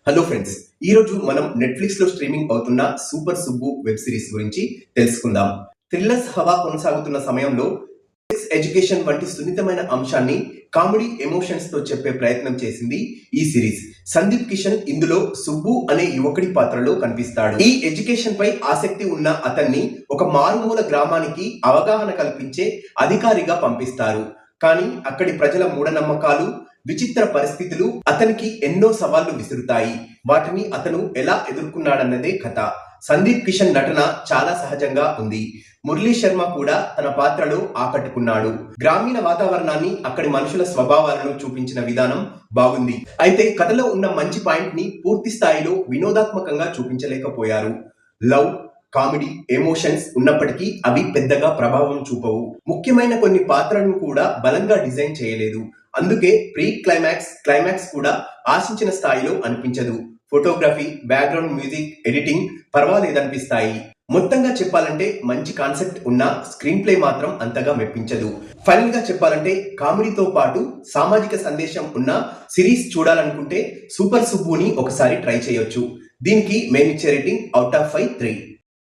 Hello friends, ఈ రోజు మనం నెట్ఫ్లిక్స్ లో స్ట్రీమింగ్ అవుతున్న సూపర్ సుబ్బు వెబ్ సిరీస్ గురించి తెలుసుకుందాం. థ్రిల్లర్స్ హవా కొనసాగుతున్న సమయంలో సెక్స్ ఎడ్యుకేషన్ వంటి సున్నితమైన అంశాన్ని కామెడీ ఎమోషన్స్ తో చెప్పే ప్రయత్నం చేసింది ఈ సిరీస్. సందీప్ కిషన్ ఇందులో సుబ్బు అనే యువకుడి పాత్రలో కనిపిస్తాడు. ఈ ఎడ్యుకేషన్ పై ఆసక్తి ఉన్న అతన్ని ఒక మారుమూల గ్రామానికి అవగాహన కల్పించే అధికారిగా పంపిస్తారు. కానీ అక్కడి ప్రజల మూఢనమ్మకాలు, విచిత్ర పరిస్థితులు అతనికి ఎన్నో సవాళ్లు విసురుతాయి. వాటిని అతను ఎలా ఎదుర్కొన్నాడన్నదే కథ. సందీప్ కిషన్ నటన చాలా సహజంగా ఉంది. మురళీ శర్మ కూడా తన పాత్రలో ఆకట్టుకున్నాడు. గ్రామీణ వాతావరణాన్ని, అక్కడి మనుషుల స్వభావాలను చూపించిన విధానం బాగుంది. అయితే కథలో ఉన్న మంచి పాయింట్ ని పూర్తి స్థాయిలో వినోదాత్మకంగా చూపించలేకపోయారు. లవ్, కామెడీ, ఎమోషన్స్ ఉన్నప్పటికీ అవి పెద్దగా ప్రభావం చూపవు. ముఖ్యమైన కొన్ని పాత్రలను కూడా బలంగా డిజైన్ చేయలేదు. అందుకే క్లైమాక్స్ కూడా ఆశించిన స్థాయిలో అనిపించదు. ఫోటోగ్రఫీ, బ్యాక్గ్రౌండ్ మ్యూజిక్, ఎడిటింగ్ పర్వాలేదనిపిస్తాయి. మొత్తంగా చెప్పాలంటే మంచి కాన్సెప్ట్ ఉన్న స్క్రీన్ ప్లే మాత్రం అంతగా మెప్పించదు. ఫైనల్ గా చెప్పాలంటే కామెడీతో పాటు సామాజిక సందేశం ఉన్న సిరీస్ చూడాలనుకుంటే సూపర్ సుబ్బుని ఒకసారి ట్రై చేయొచ్చు. దీనికి మేమిచ్చే రేటింగ్ అవుట్ ఆఫ్ 5 3.